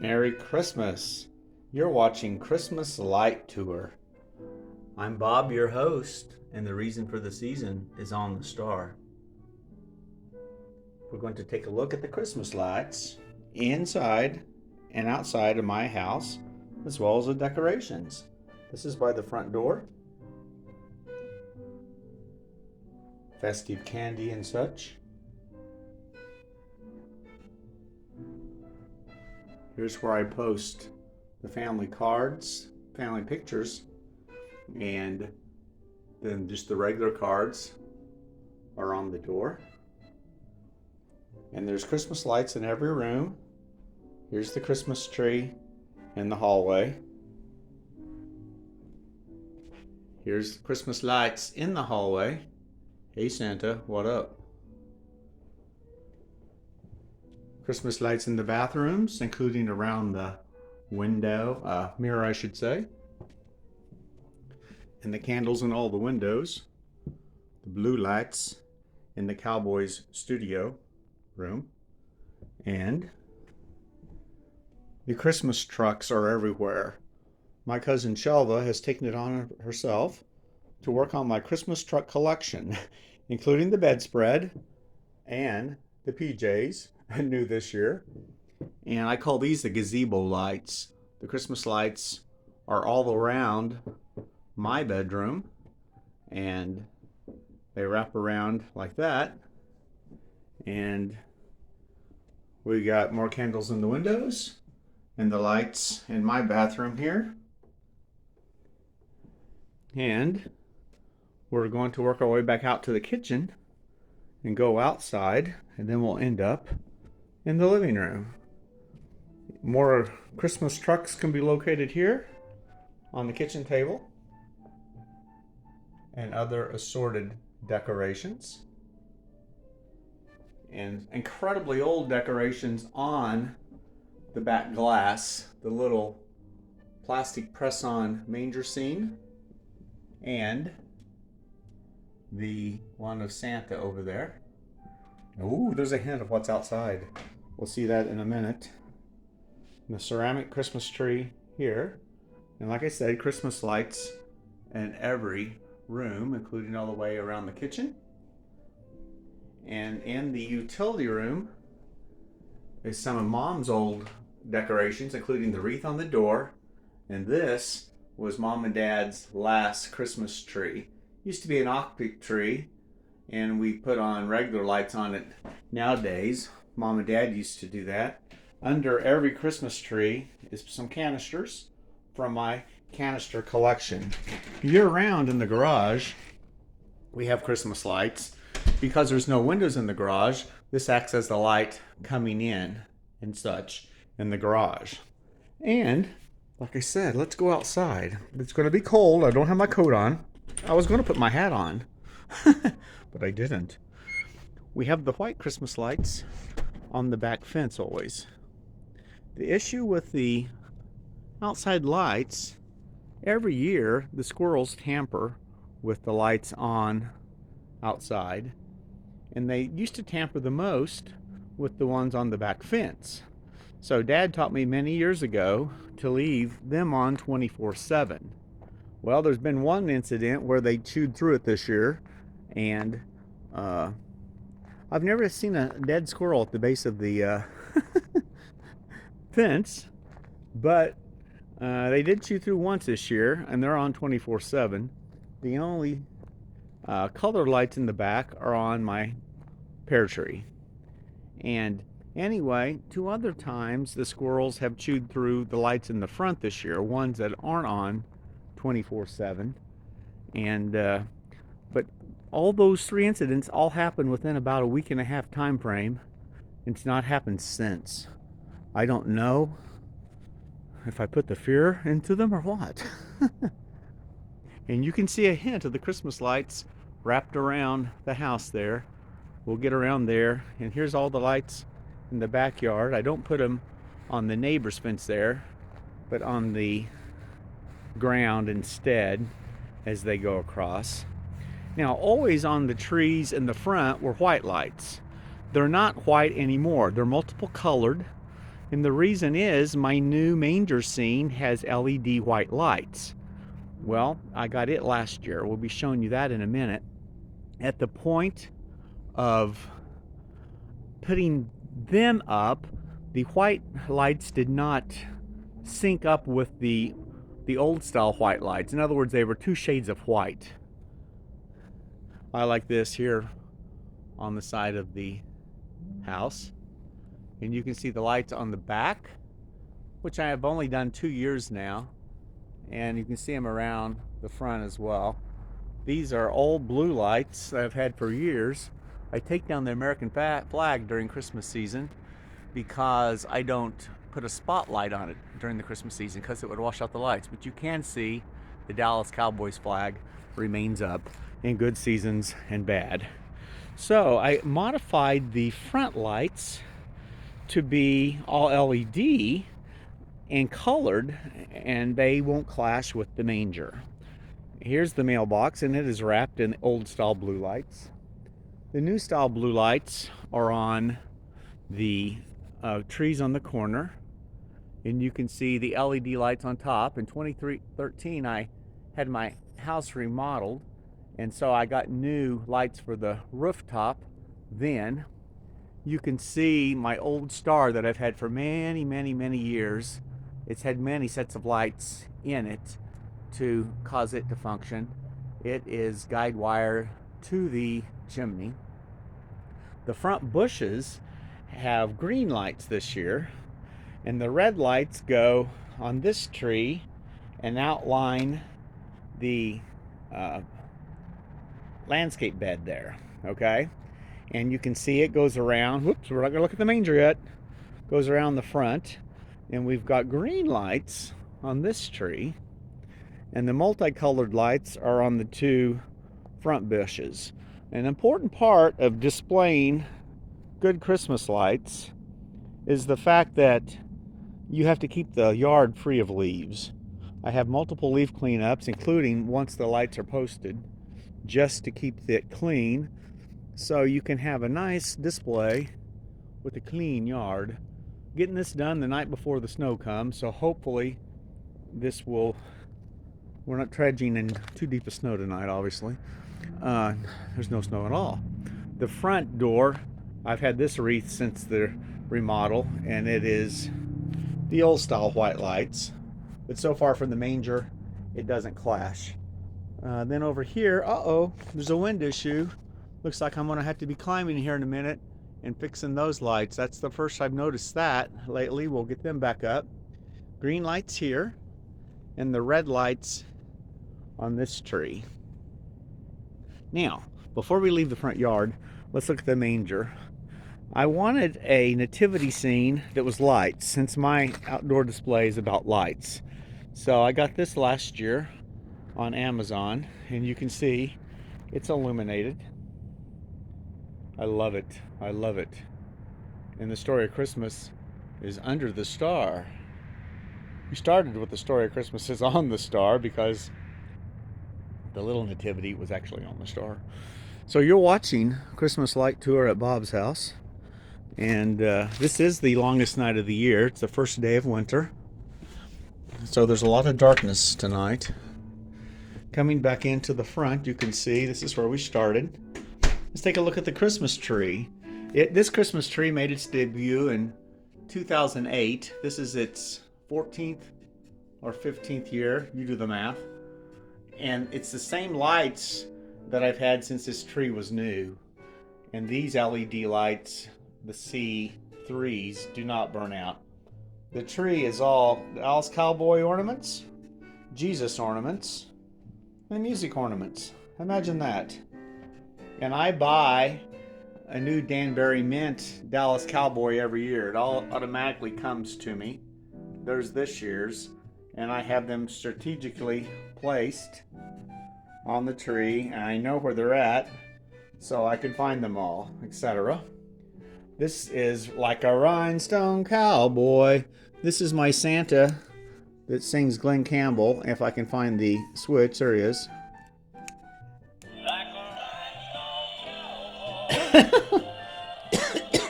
Merry Christmas. You're watching Christmas Light Tour. I'm Bob, your host, and the reason for the season is on the star. We're going to take a look at the Christmas lights inside and outside of my house, as well as the decorations. This is by the front door. Festive candy and such. Here's where I post the family cards, family pictures, and then just the regular cards are on the door. And there's Christmas lights in every room. Here's the Christmas tree in the hallway. Here's the Christmas lights in the hallway. Hey Santa, what up? Christmas lights in the bathrooms, including around the mirror I should say. And the candles in all the windows. The blue lights in the Cowboys studio room. And the Christmas trucks are everywhere. My cousin Shelva has taken it on herself to work on my Christmas truck collection, including the bedspread and the PJs, new this year. And I call these the gazebo lights. The Christmas lights are all around my bedroom, and they wrap around like that. And we got more candles in the windows and the lights in my bathroom here. And we're going to work our way back out to the kitchen and go outside, and then we'll end up in the living room. More Christmas trucks can be located here on the kitchen table and other assorted decorations. And incredibly old decorations on the back glass, the little plastic press-on manger scene, and the one of Santa over there. Ooh, there's a hint of what's outside. We'll see that in a minute. And the ceramic Christmas tree here. And like I said, Christmas lights in every room, including all the way around the kitchen. And in the utility room is some of Mom's old decorations, including the wreath on the door. And this was Mom and Dad's last Christmas tree. Used to be an oak tree, and we put on regular lights on it nowadays. Mom and Dad used to do that. Under every Christmas tree is some canisters from my canister collection. Year round in the garage, we have Christmas lights. Because there's no windows in the garage, this acts as the light coming in and such in the garage. And, like I said, let's go outside. It's going to be cold. I don't have my coat on. I was going to put my hat on, but I didn't. We have the white Christmas lights on the back fence always. The issue with the outside lights, every year the squirrels tamper with the lights on outside, and they used to tamper the most with the ones on the back fence. So Dad taught me many years ago to leave them on 24/7. Well, there's been one incident where they chewed through it this year, and I've never seen a dead squirrel at the base of the fence, but they did chew through once this year, and they're on 24/7. The only colored lights in the back are on my pear tree. And anyway, 2 other times the squirrels have chewed through the lights in the front this year, ones that aren't on 24/7. And but all those 3 incidents all happened within about a week and a half time frame. It's not happened since. I don't know if I put the fear into them or what. And you can see a hint of the Christmas lights wrapped around the house there. We'll get around there, and here's all the lights in the backyard. I don't put them on the neighbor's fence there, but on the ground instead as they go across. Now, always on the trees in the front were white lights. They're not white anymore. They're multiple colored, And the reason is my new manger scene has LED white lights. Well, I got it last year. We'll be showing you that in a minute. At the point of putting them up, the white lights did not sync up with the old style white lights. In other words, they were two shades of white. I like this here on the side of the house. And you can see the lights on the back, which I have only done 2 years now. And you can see them around the front as well. These are old blue lights that I've had for years. I take down the American flag during Christmas season because I don't put a spotlight on it during the Christmas season because it would wash out the lights. But you can see the Dallas Cowboys flag remains up in good seasons and bad. So I modified the front lights to be all LED and colored, and they won't clash with the manger. Here's the mailbox, and it is wrapped in old style blue lights. The new style blue lights are on the trees on the corner, and you can see the LED lights on top. In 2013, I had my house remodeled, and so I got new lights for the rooftop. Then you can see my old star that I've had for many, many, many years. It's had many sets of lights in it to cause it to function. It is guide wire to the chimney. The front bushes have green lights this year, and the red lights go on this tree and outline the landscape bed there, okay? And you can see it goes around. Whoops, we're not gonna look at the manger yet. Goes around the front, and we've got green lights on this tree, and the multicolored lights are on the two front bushes. An important part of displaying good Christmas lights is the fact that you have to keep the yard free of leaves. I have multiple leaf cleanups, including once the lights are posted, just to keep it clean, so you can have a nice display with a clean yard. Getting this done the night before the snow comes, so hopefully we're not trudging in too deep of snow tonight, obviously. There's no snow at all. The front door, I've had this wreath since the remodel, and it is the old style white lights, but so far from the manger, it doesn't clash. Then over here, there's a wind issue. Looks like I'm gonna have to be climbing here in a minute and fixing those lights. That's the first I've noticed that lately. We'll get them back up. Green lights here, and the red lights on this tree. Now, before we leave the front yard, let's look at the manger. I wanted a nativity scene that was lights, since my outdoor display is about lights. So I got this last year on Amazon, and you can see it's illuminated. I love it. I love it. And the story of Christmas is under the star. We started with the story of Christmas is on the star because the little nativity was actually on the star. So you're watching Christmas Light Tour at Bob's house. And this is the longest night of the year. It's the first day of winter. So there's a lot of darkness tonight. Coming back into the front, you can see this is where we started. Let's take a look at the Christmas tree. This Christmas tree made its debut in 2008. This is its 14th or 15th year. You do the math. And it's the same lights that I've had since this tree was new. And these LED lights, the C3s, do not burn out. The tree is all Dallas Cowboy ornaments, Jesus ornaments, and music ornaments. Imagine that. And I buy a new Danbury Mint Dallas Cowboy every year. It all automatically comes to me. There's this year's, and I have them strategically placed on the tree, and I know where they're at, so I can find them all, etc. This is like a rhinestone cowboy. This is my Santa that sings Glenn Campbell. If I can find the switch, there he is.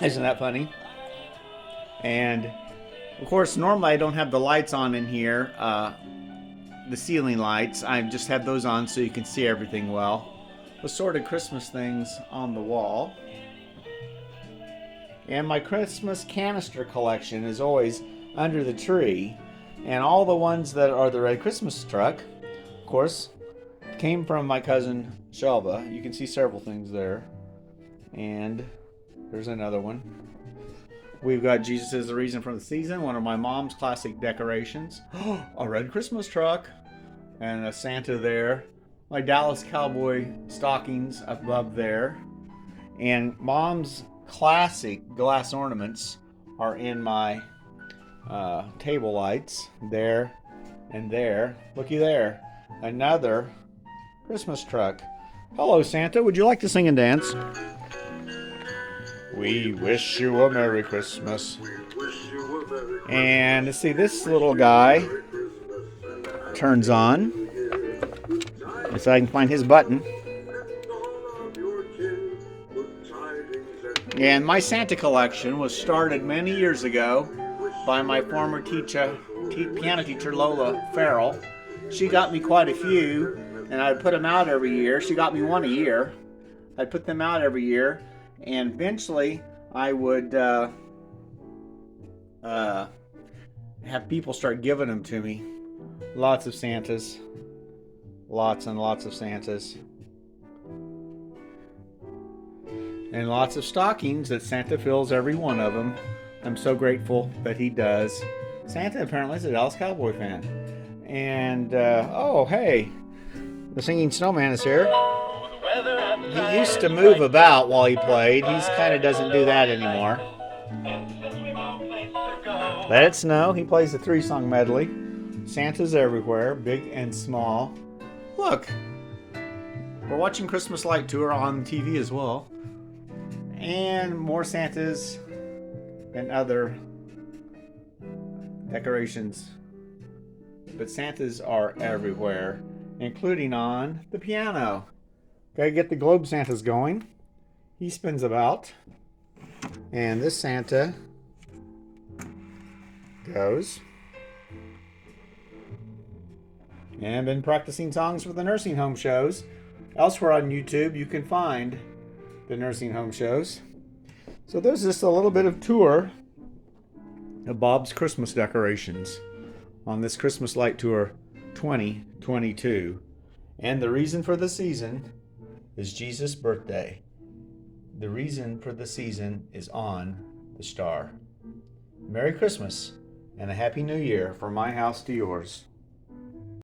Isn't that funny? And Of course, normally I don't have the lights on in here, the ceiling lights. I just have those on so you can see everything well. Assorted Christmas things on the wall. And my Christmas canister collection is always under the tree. And all the ones that are the red Christmas truck, of course, came from my cousin Shelva. You can see several things there. And there's another one. We've got Jesus is the Reason for the Season, one of my mom's classic decorations. A red Christmas truck and a Santa there. My Dallas Cowboy stockings above there. And mom's classic glass ornaments are in my table lights there and there. Looky there. Another Christmas truck. Hello, Santa. Would you like to sing and dance? We wish you a Merry Christmas. And see, this little guy turns on. So I can find his button. And my Santa collection was started many years ago by my former piano teacher, Lola Farrell. She got me quite a few, and I'd put them out every year. She got me one a year. I'd put them out every year, and eventually I would have people start giving them to me. Lots of Santas. Lots and lots of Santas. And lots of stockings that Santa fills every one of them. I'm so grateful that he does. Santa apparently is a Dallas Cowboy fan. And, oh, hey, the singing snowman is here. He used to move about while he played. He kind of doesn't do that anymore. Let It Snow. He plays the 3-song medley. Santa's everywhere, big and small. Look, we're watching Christmas Light Tour on TV as well. And more Santas and other decorations. But Santas are everywhere, including on the piano. Gotta get the globe Santas going. He spins about. And this Santa goes. And I've been practicing songs for the nursing home shows. Elsewhere on YouTube, you can find the nursing home shows. So there's just a little bit of tour of Bob's Christmas decorations on this Christmas Light Tour 2022. And the reason for the season is Jesus' birthday. The reason for the season is on the star. Merry Christmas and a Happy New Year from my house to yours.